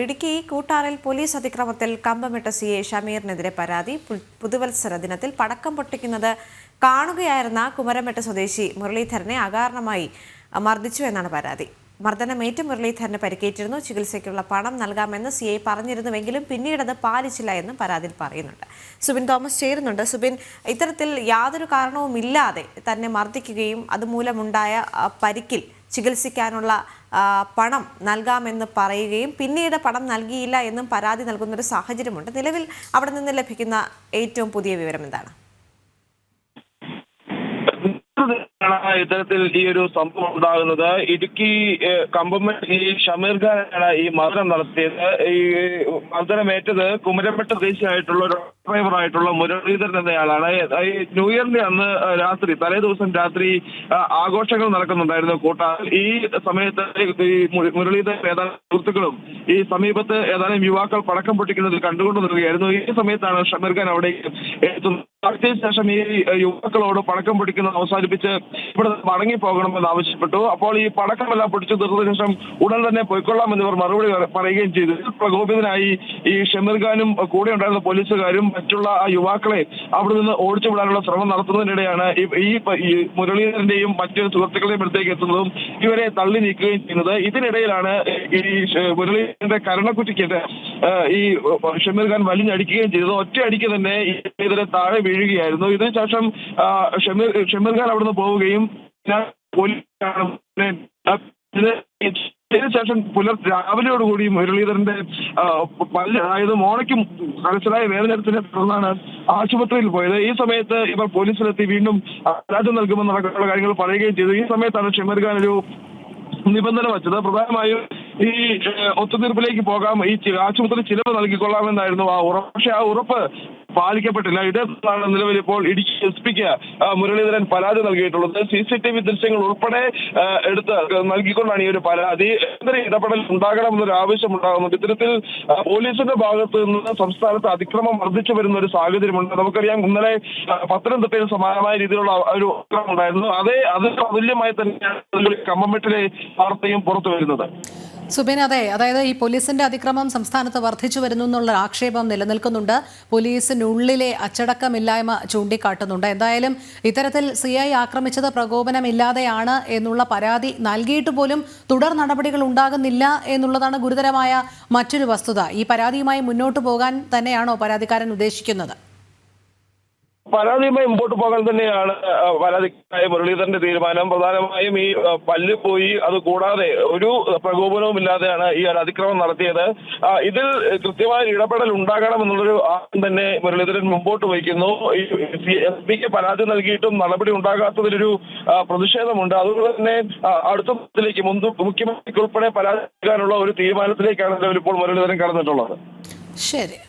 Idukki കൂട്ടാറിൽ police അതിക്രമത്തിൽ കമ്പമിട്ട CI ഷമീറിനെതിരെ പരാതി. പുതുവത്സര ദിനത്തിൽ പടക്കം പൊട്ടിക്കുന്നത് കാണുകയായിരുന്ന കുമരമെട്ട് സ്വദേശി മുരളീധരനെ അകാരണമായി മർദ്ദിച്ചു എന്നാണ് പരാതി. മർദ്ദനമേറ്റ് മുരളീധരന് പരിക്കേറ്റിരുന്നു. ചികിത്സയ്ക്കുള്ള പണം നൽകാമെന്ന് സിഐ പറഞ്ഞിരുന്നുവെങ്കിലും പിന്നീടത് പാലിച്ചില്ല എന്നും പരാതിയിൽ പറയുന്നുണ്ട്. സുബിൻ തോമസ് ചേരുന്നുണ്ട്. സുബിൻ, ഇത്തരത്തിൽ യാതൊരു കാരണവുമില്ലാതെ തന്നെ മർദ്ദിക്കുകയും അതുമൂലമുണ്ടായ പരിക്കിൽ ചികിത്സിക്കാനുള്ള പണം നൽകാമെന്ന് പറയുകയും പിന്നീട് പണം നൽകിയില്ല എന്നും പരാതി നൽകുന്നൊരു സാഹചര്യമുണ്ട്. നിലവിൽ അവിടെ നിന്ന് ലഭിക്കുന്ന ഏറ്റവും പുതിയ വിവരം എന്താണ്? ഇത്തരത്തിൽ ഈ ഒരു സംഭവം ഉണ്ടാകുന്നത് ഇടുക്കി കമ്പമെട്ട് ഈ ഷമീർ ഖാനാണ് ഈ മർദ്ദനം നടത്തിയത്. ഈ മർദ്ദനമേറ്റത് കുമരമെട്ട് സ്വദേശിയായിട്ടുള്ള ഒരു ഡ്രൈവറായിട്ടുള്ള മുരളീധരൻ എന്നയാളാണ്. ഈ ന്യൂ ഇയറിന്റെ അന്ന് രാത്രി തലേ ദിവസം രാത്രി ആഘോഷങ്ങൾ നടക്കുന്നുണ്ടായിരുന്നു കൂട്ടാറിൽ. ഈ സമയത്ത് ഈ മുരളീധരൻ ഏതാനും സുഹൃത്തുക്കളും ഈ സമീപത്ത് ഏതാനും യുവാക്കൾ പടക്കം പൊട്ടിക്കുന്നത് കണ്ടുകൊണ്ട് നിൽക്കുകയായിരുന്നു. ഈ സമയത്താണ് ഷമീർ ഖാൻ അവിടേക്ക് എത്തുന്നത്. ശേഷം ഈ യുവാക്കളോട് പടക്കം പൊട്ടിക്കുന്നത് അവസാനിപ്പിച്ച് ഇവിടെ മടങ്ങി പോകണമെന്ന് ആവശ്യപ്പെട്ടു. അപ്പോൾ ഈ പടക്കമെല്ലാം പൊട്ടിച്ചു തീർത്തതിനു ശേഷം ഉടൻ തന്നെ പൊയ്ക്കൊള്ളാമെന്നിവർ മറുപടി പറയുകയും ചെയ്തു. പ്രകോപിതനായി ഈ ഷമീർ ഖാനും കൂടെ ഉണ്ടായിരുന്ന പോലീസുകാരും മറ്റുള്ള ആ യുവാക്കളെ അവിടെ നിന്ന് ഓടിച്ചു വിടാനുള്ള ശ്രമം നടത്തുന്നതിനിടെയാണ് ഈ മുരളീധരന്റെയും മറ്റു സുഹൃത്തുക്കളുടെയും അടുത്തേക്ക് എത്തുന്നതും ഇവരെ തള്ളി നീക്കുകയും ചെയ്യുന്നത്. ഇതിനിടയിലാണ് ഈ മുരളീധരന്റെ കരണക്കുറ്റിക്കേറ്റ് ഈ ഷമീർ ഖാൻ വലിഞ്ഞടിക്കുകയും ചെയ്തത്. ഒറ്റയടിക്ക് തന്നെ ഇതിനെ താഴെ വീഴുകയായിരുന്നു. ഇതിനുശേഷം ഷമീർ ഖാൻ അവിടുന്ന് പോവുകയും ഇതിനുശേഷം രാവിലെയോടുകൂടി മുരളീധരന്റെ പല്ല്, അതായത് മോണയ്ക്കും മനസ്സിലായ വേദനത്തിനെ തുടർന്നാണ് ആശുപത്രിയിൽ പോയത്. ഈ സമയത്ത് ഇവർ പോലീസിലെത്തി വീണ്ടും പരാതി നൽകുമെന്നടക്കമുള്ള കാര്യങ്ങൾ പറയുകയും ചെയ്തു. ഈ സമയത്താണ് ഷമീർ ഖാൻ ഒരു നിബന്ധന വച്ചത്. പ്രധാനമായും ഈ ഒത്തുതീർപ്പിലേക്ക് പോകാം, ഈ ആശുപത്രി ചിലവ് നൽകിക്കൊള്ളാമെന്നായിരുന്നു ആ ഉറപ്പ്. പക്ഷെ ആ ഉറപ്പ് പാലിക്കപ്പെട്ടില്ല. ഇതാണ് നിലവിൽ ഇപ്പോൾ ഇടുക്കി എസ് പിക്ക് മുരളീധരൻ പരാതി നൽകിയിട്ടുള്ളത്. CCTV ദൃശ്യങ്ങൾ ഉൾപ്പെടെ എടുത്ത് നൽകിക്കൊണ്ടാണ് ഈ ഒരു പരാതി. എന്തൊരു ഇടപെടൽ ഉണ്ടാകണമെന്നൊരു ആവശ്യം ഉണ്ടാകുന്നുണ്ട്. ഇത്തരത്തിൽ പോലീസിന്റെ ഭാഗത്ത് നിന്ന് സംസ്ഥാനത്ത് അതിക്രമം വർദ്ധിച്ചു വരുന്ന ഒരു സാഹചര്യമുണ്ട്. നമുക്കറിയാം, ഇന്നലെ പത്തനംതിട്ടയിൽ സമാനമായ രീതിയിലുള്ള ഒരു അക്രമം ഉണ്ടായിരുന്നു. അതിന് അതുല്യമായി തന്നെയാണ് കമ്പമെട്ടിലെ വാർത്തയും പുറത്തു വരുന്നത്. സുബിൻ, അതായത് ഈ പോലീസിന്റെ അതിക്രമം സംസ്ഥാനത്ത് വർദ്ധിച്ചു വരുന്നു എന്നുള്ള ആക്ഷേപം നിലനിൽക്കുന്നുണ്ട്. പോലീസിനുള്ളിലെ അച്ചടക്കമില്ലായ്മ ചൂണ്ടിക്കാട്ടുന്നുണ്ട്. എന്തായാലും ഇത്തരത്തിൽ CI ആക്രമിച്ചത് പ്രകോപനമില്ലാതെയാണ് എന്നുള്ള പരാതി നൽകിയിട്ട് പോലും തുടർ നടപടികൾ ഉണ്ടാകുന്നില്ല എന്നുള്ളതാണ് ഗുരുതരമായ മറ്റൊരു വസ്തുത. ഈ പരാതിയുമായി മുന്നോട്ട് പോകാൻ തന്നെയാണോ പരാതിക്കാരൻ ഉദ്ദേശിക്കുന്നത്? പരാതിയുമായി മുമ്പോട്ട് പോകാൻ തന്നെയാണ് പരാതിക്കായ മുരളീധരന്റെ തീരുമാനം. പ്രധാനമായും ഈ പല്ല് പോയി, അത് കൂടാതെ ഒരു പ്രകോപനവും ഇല്ലാതെയാണ് ഈ ഒരു അതിക്രമം നടത്തിയത്. ഇതിൽ കൃത്യമായ ഇടപെടൽ ഉണ്ടാകണം എന്നുള്ളൊരു ആവശ്യം തന്നെ മുരളീധരൻ മുമ്പോട്ട് വയ്ക്കുന്നു. SP പരാതി നൽകിയിട്ടും നടപടി ഉണ്ടാകാത്തതിലൊരു പ്രതിഷേധമുണ്ട്. അതുകൊണ്ട് തന്നെ അടുത്ത ദിവസത്തിലേക്ക് മുഖ്യമന്ത്രിക്ക് ഉൾപ്പെടെ പരാതി നൽകാനുള്ള ഒരു തീരുമാനത്തിലേക്കാണ് ഇപ്പോൾ മുരളീധരൻ കടന്നിട്ടുള്ളത്. ശരി.